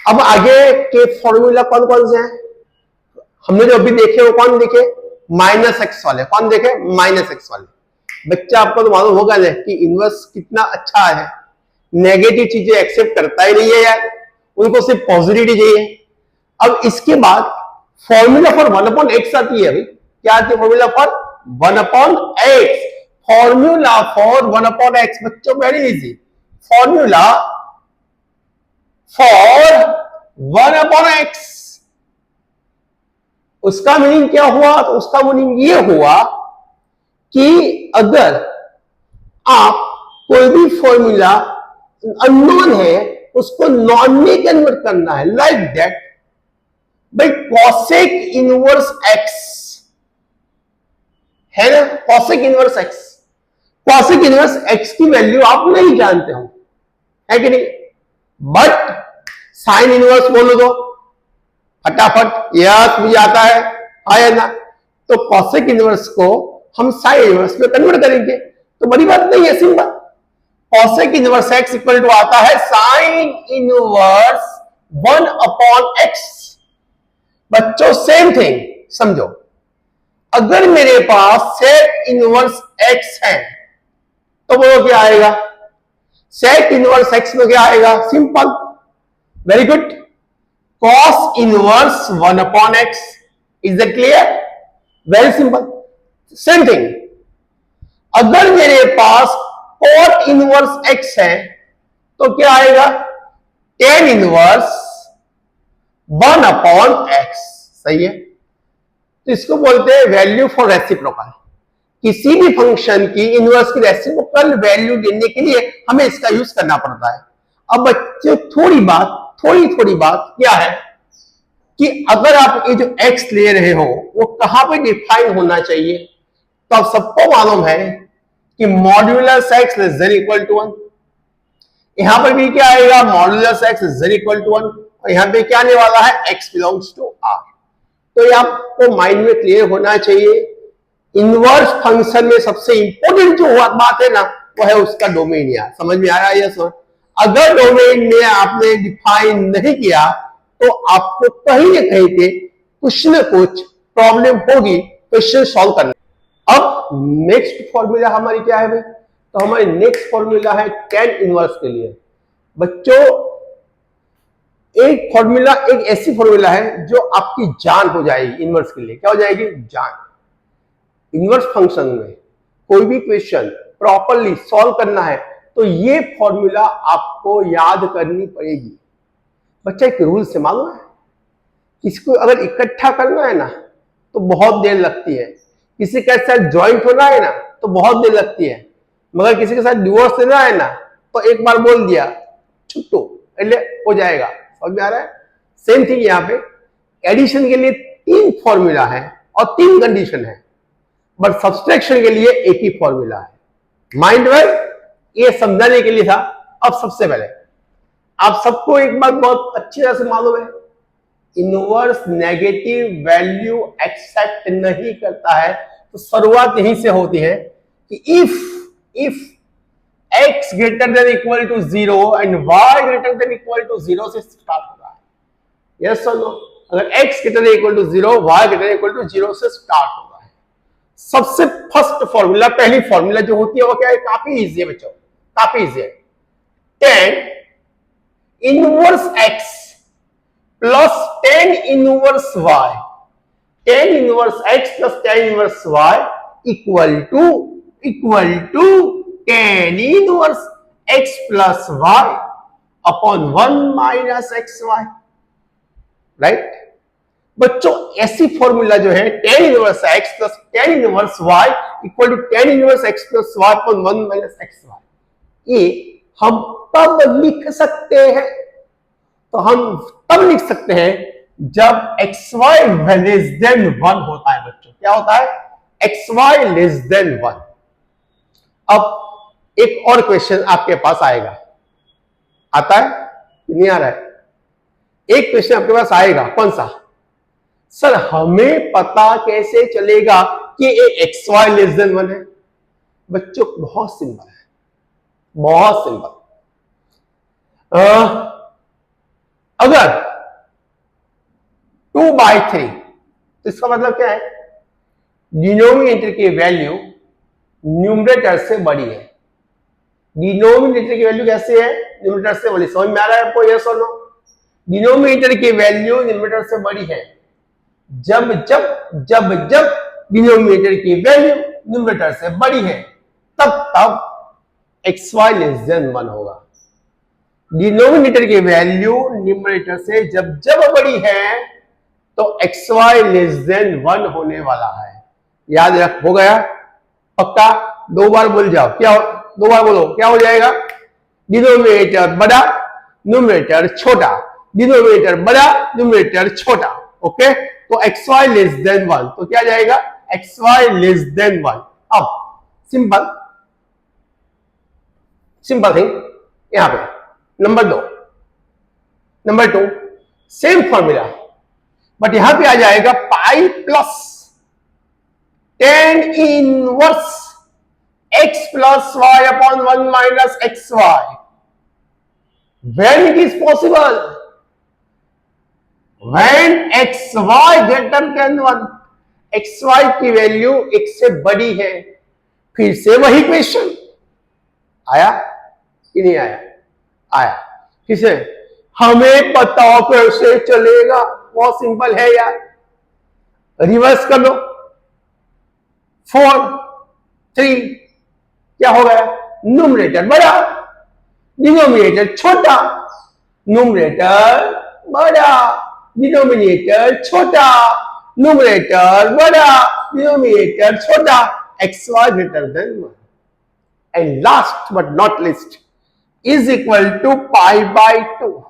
अब आगे के फॉर्मूला कौन कौन से हैं? हमने जो अभी देखे वो कौन देखे? माइनस एक्स वाले। कौन देखे? माइनस एक्स वाले। बच्चा आपको तो मालूम होगा ना कि इनवर्स कितना अच्छा है, नेगेटिव चीजें एक्सेप्ट करता ही नहीं है यार, उनको सिर्फ पॉजिटिविटी चाहिए। अब इसके बाद फॉर्मूला फॉर 1/x आती है। अभी क्या आती है? Formula for 1/x। Formula for 1/x बच्चों very easy. Formula for 1/x, उसका मीनिंग क्या हुआ? तो उसका मीनिंग ये हुआ कि अगर आप कोई भी फॉर्मूला अननोन है उसको नॉन में कन्वर्ट करना है, लाइक दैट भाई कॉसेक इनवर्स एक्स है ना, cosec inverse x. Cosec inverse x की वैल्यू आप नहीं जानते हो, है कि नहीं? बट साइन इनवर्स बोलो तो फटाफट यस मुझे आता है ना। तो कॉसेक इनवर्स को हम साइन इनवर्स में कन्वर्ट करेंगे, तो बड़ी बात नहीं है, simple. Cosec inverse X equal to आता है साइन इनवर्स 1/x। बच्चों सेम थिंग समझो, अगर मेरे पास सेक इनवर्स एक्स है तो वो क्या आएगा? सेक इनवर्स एक्स में क्या आएगा? Simple, very good, cos inverse 1/x। Is that clear? Very simple. Same thing, अगर मेरे पास cot इनवर्स x है तो क्या आएगा? tan inverse 1/x। सही है? तो इसको बोलते हैं वैल्यू फॉर रेसिप्रोकल। किसी भी फंक्शन की इनवर्स की रेसिप्रोकल वैल्यू लेने के लिए हमें इसका यूज करना पड़ता है। अब बच्चे थोड़ी बात क्या है कि अगर आप ये जो x ले रहे हो वो कहां पे डिफाइन होना चाहिए? तो आप सबको मालूम है कि modulus x less than equal to 1। यहां पर भी क्या आएगा? Modulus x less than equal to 1। और यहां पे क्या आने वाला है? x belongs to r। तो ये आपको माइंड में क्लियर होना चाहिए। इनवर्स फंक्शन में सबसे इंपॉर्टेंट जो बात है ना वो है उसका डोमेन। यार समझ में आ रहा है? यस। अगर डोमेन में आपने डिफाइन नहीं किया तो आपको कहीं ना कहीं पे कुछ न कुछ प्रॉब्लम होगी क्वेश्चन सॉल्व करने। अब नेक्स्ट फॉर्मूला हमारी क्या है भाई? तो हमारी नेक्स्ट फॉर्मूला है tan इनवर्स के लिए। बच्चों एक फॉर्मूला, एक ऐसी फॉर्मूला है जो आपकी जान हो जाएगी इनवर्स के लिए। क्या हो जाएगी? जान। इनवर्स फंक्शन में कोई भी क्वेश्चन प्रॉपरली सॉल्व करना है तो ये फॉर्मूला आपको याद करनी पड़ेगी। बच्चा एक रूल से मालूम है, इसको अगर इकट्ठा करना है ना तो बहुत देर लगती है, किसी के साथ ज्वाइंट होना है ना तो बहुत देर लगती है, मगर किसी के साथ डिवोर्स लेना है ना तो एक बार बोल दिया छुट्टू એટલે हो जाएगा। समझ में आ रहा है? सेम थिंग यहाँ पे एडिशन के लिए 3 फॉर्मूला है और 3 कंडीशन है, बट सब्सट्रैक्शन के लिए एक ही फॉर्मूला है। माइंड में ये समझाने के लिए था। अब सबसे पहले आप सबको एक बात बहुत अच्छी तरह से मालूम है, इनवर्स नेगेटिव वैल्यू एक्सेप्ट नहीं करता है। तो शुरुआत यहीं से होती है कि if x greater than equal to 0 and y greater than equal to 0 से स्टार्ट होता है। यस और नो? अगर x greater than equal to 0, y greater than equal to 0 से स्टार्ट होता है। सबसे फर्स्ट फॉर्मूला, पहली फॉर्मूला जो होती है वो क्या है? काफी इजी है बच्चों, काफी इजी है। tan inverse x plus tan inverse y, tan inverse x plus tan inverse y equal to tan inverse x plus y upon 1 minus xy। Right बच्चों, ऐसी फॉर्मूला जो है tan inverse x plus tan inverse y equal to tan inverse x plus y upon 1 minus xy, ये हम तब लिख सकते हैं, तो हम तब लिख सकते हैं जब xy लेस देन 1 होता है। बच्चों क्या होता है? xy less than 1। अब एक और क्वेश्चन आपके पास आएगा, आता है नहीं आ रहा है? एक क्वेश्चन आपके पास आएगा, कौन सा? सर हमें पता कैसे चलेगा कि ये xy लेस देन 1 है? बच्चों बहुत सिंपल है, बहुत सिंपल। अगर 2/3, तो इसका मतलब क्या है, डिनोमिनेटर की वैल्यू न्यूमरेटर से बड़ी है। डिनोमिनेटर की वैल्यू कैसे है, न्यूमरेटर से बड़ी। समझ में आ रहा है आपको, यस और नो? डिनोमिनेटर की वैल्यू न्यूमरेटर से बड़ी है जब जब जब जब डिनोमिनेटर की वैल्यू न्यूमरेटर से बड़ी है, तब xy लेस देन 1 होगा। डिनोमिनेटर की वैल्यू न्यूमरेटर से जब जब बड़ी है तो xy लेस देन 1 होने वाला है। याद रख, हो गया पक्का? दो बार बोल जाओ, क्या, दो बार बोलो, क्या हो जाएगा? डिनोमिनेटर बड़ा, न्यूमरेटर छोटा, डिनोमिनेटर बड़ा, न्यूमरेटर छोटा। ओके, तो xy लेस देन 1, तो क्या जाएगा? xy less than 1। अब सिंपल थिंग यहां पे नंबर 2 सेम फॉर्मूला, बट यहां पे आ जाएगा pi plus tan inverse x plus y upon 1 minus xy। when it is possible, when xy greater than 1, xy की वैल्यू एक से बड़ी है। फिर से वही क्वेश्चन आया कि नहीं आया? आया। किसे? हमें बताओ कैसे चलेगा? बहुत सिंपल है यार, रिवर्स कर लो। 4 3 क्या हो गया? न्यूमरेटर बड़ा, डिनोमिनेटर छोटा, न्यूमरेटर बड़ा, डिनोमिनेटर छोटा, न्यूमरेटर बड़ा, डिनोमिनेटर छोटा, xy greater than 1, and last but not least is equal to pi by 2।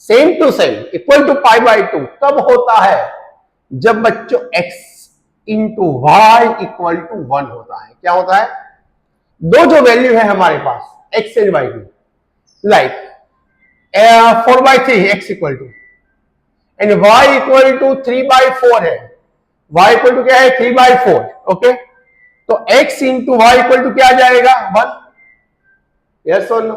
Same to same equal to pi by 2 कब होता है? जब बच्चों x into Y equal to 1 होता है। क्या होता है? दो जो वैल्यू है हमारे पास x एंड y की, like 4/3 x equal to and y equal to 3/4 है। y इक्वल टू क्या है? 3/4। ओके, तो x into Y equal to क्या आ जाएगा? 1। यस और नो?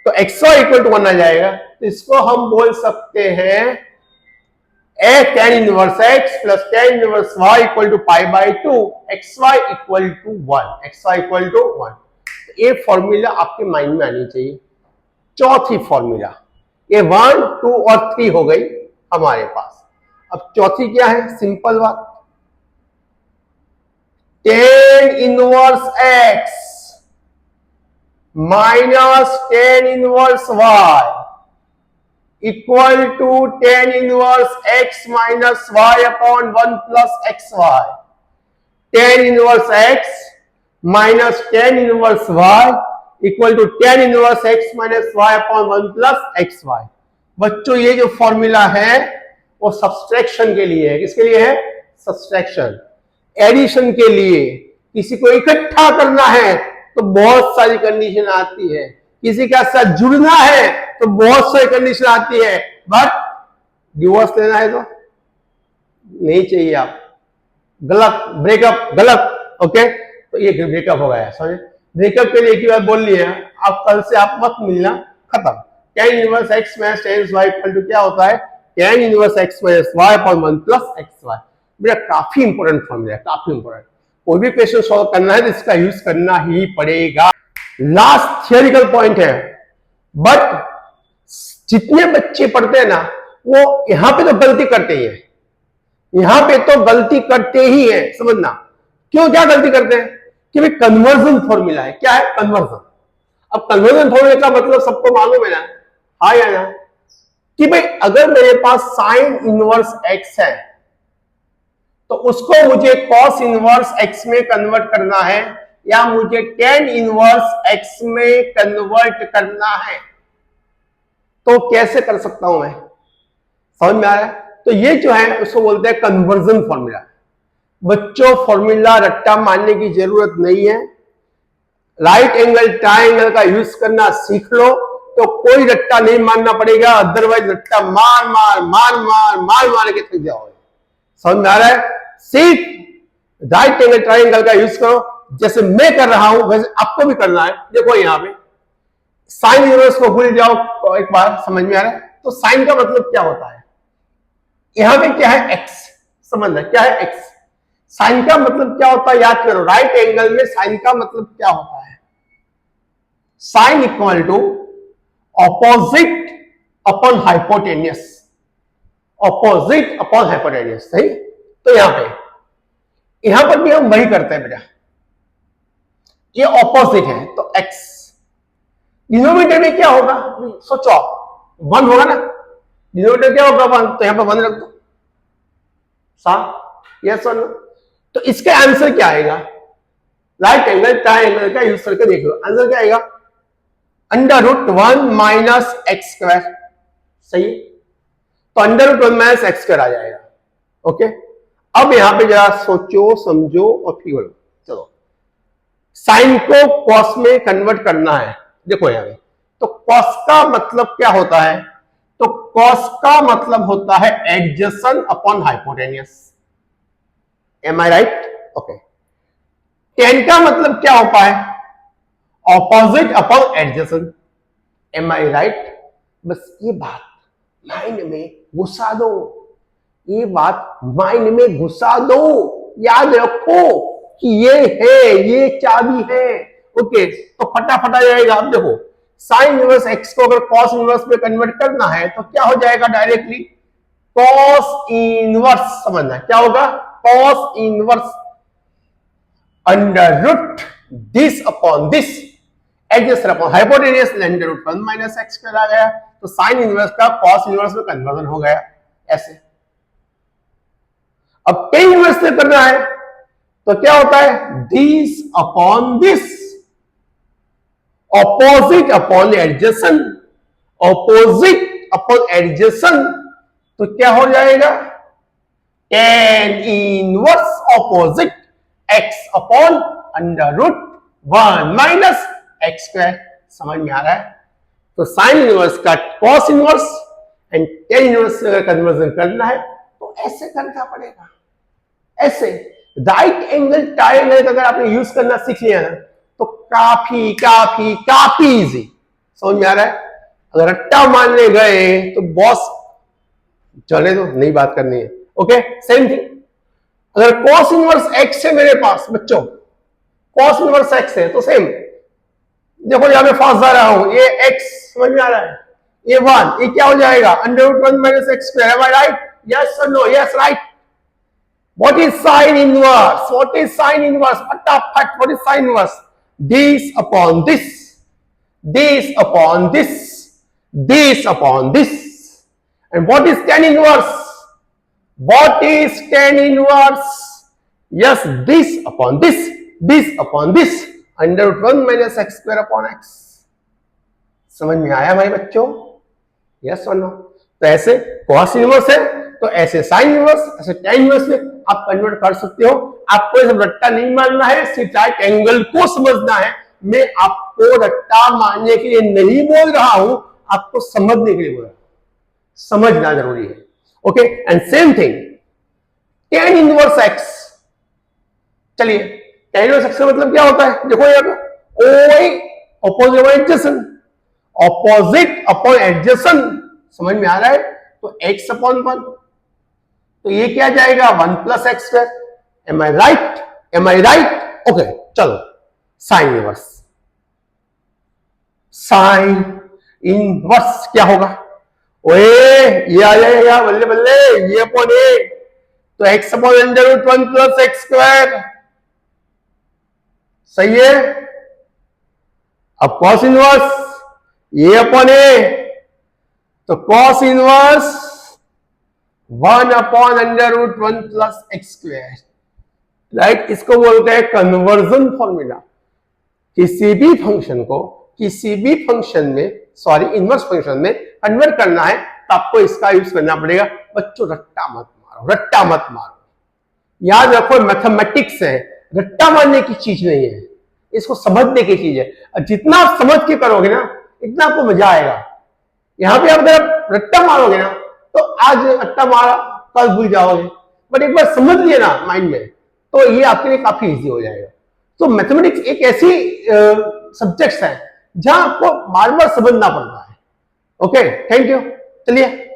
तो xy इक्वल टू 1 आ जाएगा। तो इसको हम बोल सकते हैं tan inverse x plus tan inverse y equal to pi by 2, xy equal to 1, xy equal to 1। ये फॉर्मूला आपके माइंड में आनी चाहिए। चौथी फॉर्मूला, ये 1 2 और 3 हो गई हमारे पास। अब चौथी क्या है? सिंपल बात, tan inverse x minus tan inverse y equal to tan inverse x minus y upon 1 plus xy। tan inverse x minus tan inverse y equal to tan inverse x minus y upon 1 plus xy। बच्चों ये जो formula है वो subtraction के लिए है। किसके लिए है? सब्सट्रैक्शन। एडिशन के लिए किसी को इकट्ठा करना है तो बहुत सारी कंडीशन आती है, किसी के साथ जुड़ना है तो बहुत सारी कंडीशन आती है, बट डिवोर्स लेना है तो नहीं चाहिए। आप गलत, ब्रेकअप गलत। ओके, तो ये ब्रेकअप हो गया। समझे? ब्रेकअप के लिए एक ही बात बोल ली है, आप कल से आप मत मिलना, खत्म। tan inverse x minus tan y equal to क्या होता है? tan inverse x minus y upon 1 plus xy। मेरा काफी इंपॉर्टेंट फॉर्मूला है, काफी इंपॉर्टेंट। कोई भी क्वेश्चन सॉल्व करना है तो इसका यूज करना ही पड़ेगा। लास्ट थियोरिकल पॉइंट है, बट जितने बच्चे पढ़ते हैं ना वो यहां पे तो गलती करते ही है, यहां पे तो गलती करते ही है। समझना क्यों, क्या गलती करते हैं? कि भाई कन्वर्जन फॉर्मूला है। क्या है? कन्वर्जन। अब कन्वर्जन फॉर्मूला का मतलब सबको मालूम है ना? हाँ या ना? कि भाई अगर मेरे पास साइन इनवर्स x है तो उसको मुझे कॉस इनवर्स x में कन्वर्ट करना है या मुझे tan इनवर्स x में कन्वर्ट करना है। तो कैसे कर सकता हूं मैं? समझ में आ रहा है? तो ये जो है उसको बोलते हैं कन्वर्जन फॉर्मूला। बच्चों फॉर्मूला रट्टा मारने की जरूरत नहीं है, राइट एंगल ट्राइंगल का यूज करना सीख लो तो कोई रट्टा नहीं मारना पड़ेगा, अदरवाइज रट्टा मार मार मार मार मार मार के थक जाओगे। समझ में आ रहा है? सिर्फ राइट एंगल ट्राइंगल का यूज करो, जैसे मैं कर रहा हूं वैसे आपको भी करना है। देखो यहां पे साइन इनवर्स को भूल जाओ, एक बार समझ में आ रहा है? तो साइन का मतलब क्या होता है? यहां पे क्या है? एक्स। समझना क्या है एक्स। साइन का मतलब क्या होता है याद करो। राइट एंगल में साइन का मतलब क्या होता है? Sine equal to opposite upon hypotenuse. Opposite upon hypotenuse, सही। तो यहां पर भी हम वही करते हैं बेटा। ये ऑपोजिट है तो एक्स। डिनोमिनेटर में क्या होगा? सोचो, 1 होगा ना। डिनोमिनेटर क्या होगा? 1। तो यहां पर 1 रख दो। यस और नो। तो इसका आंसर क्या आएगा? राइट एंगल ट्राइंगल का यूज करके देख लो, आंसर क्या आएगा? √1 माइनस एक्स स्क्वायर। सही। तो √1 माइनस एक्स स्क्वायर आ जाएगा। ओके। अब यहां पे जरा सोचो, समझो और फिर बोलो। चलो, साइन को कॉस में कन्वर्ट करना है। देखो यहां पे तो कॉस का मतलब क्या होता है? तो कॉस का मतलब होता है adjacent upon hypotenuse. M I right? Okay. Ten का मतलब क्या होता है? Opposite upon adjacent. M I right? बस ये बात माइंड में घुसा दो। ये बात माइंड में घुसा दो। याद रखो कि ये है, ये चाबी है। ओके, तो फटाफट आ जाएगा। अब देखो, साइन इनवर्स एक्स को अगर कॉस इनवर्स में कन्वर्ट करना है तो क्या हो जाएगा? Directly cos inverse. समझना क्या होगा? Cos inverse under root this upon this adjacent upon hypotenuse √1 minus X square आ गया। तो साइन इनवर्स का कॉस इनवर्स में कन्वर्जन हो गया ऐसे। अब टेन इनवर्स से करना है तो क्या होता है? This upon this, opposite upon adjacent, opposite upon adjacent. तो क्या हो जाएगा? Tan inverse opposite x upon √1 minus X square. समझ में आ रहा है? तो साइन इनवर्स का cos inverse and tan inverse से अगर कन्वर्जन करना है तो ऐसे करना पड़ेगा। ऐसे राइट एंगल ट्रायंगल अगर आपने यूज करना सीख लिया ना तो काफी काफी काफी इजी। समझ में आ रहा है? अगर रट्टा मारने गए तो बॉस चले तो नहीं बात करनी है। Okay, same thing. अगर कॉस इनवर्स एक्स है मेरे पास बच्चों, कॉस इनवर्स एक्स है तो सेम। देखो यहां मैं फास्ट जा रहा हूं, ये एक्स समझ में आ रहा है, ये 1, ये क्या हो जाएगा? √1 minus X square. Am I right? Yes और no? Yes, right. What is sine inverse? What is sine inverse? फटाफट, what is sine inverse? This upon this, this upon this, this upon this. And what is tan inverse? What is tan inverse? Yes, this upon this upon this, √1 minus x square upon x. समझ में आया भाई बच्चों? Yes और no? तो ऐसे cos inverse है तो ऐसे साइन इनवर्स, ऐसे tan इनवर्स में आप कन्वर्ट कर सकते हो। आपको ये सब रट्टा नहीं मारना है, सिर्फ राइट एंगल को समझना है। मैं आपको रट्टा मारने के लिए नहीं बोल रहा हूं, आपको समझने के लिए बोल रहा हूं। समझना जरूरी है। Okay, and same thing tan inverse x। चलिए, tan इनवर्स x का मतलब क्या होता है? देखो यहाँ पे OI opposite upon adjacent, opposite upon adjacent. समझ में आ रहा है? तो x अपॉन 1, तो ये क्या जाएगा? 1 plus x square. Am I right? M I right? Okay, चलो साइन इनवर्स। साइन इनवर्स क्या होगा? ओए, ये आ जाएगा बल्ले बल्ले, ये अपॉन ए, तो x upon √1 plus x square. सही है। अब कॉस इनवर्स, ये अपॉन ए, तो cos inverse 1 upon √1 plus x square. Right? इसको बोलते हैं कन्वर्जन फॉर्मूला। किसी भी फंक्शन को किसी भी फंक्शन में, सॉरी इनवर्स फंक्शन में कन्वर्ट करना है तो आपको इसका यूज करना पड़ेगा। बच्चों रट्टा मत मारो, रट्टा मत मारो। याद रखो मैथमेटिक्स है, रट्टा मारने की चीज नहीं है, इसको समझने की चीज है। और जितना आप समझ के करोगे ना इतना आपको मजा आएगा। यहां पे आप अगर रट्टा मारोगे ना तो आज रट्टा मारा, कल भूल जाओगे। बट एक बार समझ लिए ना माइंड में तो ये आपके लिए काफी इजी हो जाएगा। तो मैथमेटिक्स एक ऐसी सब्जेक्ट्स है जहां आपको बार बार समझना पड़ता है। Okay, thank you. चलिए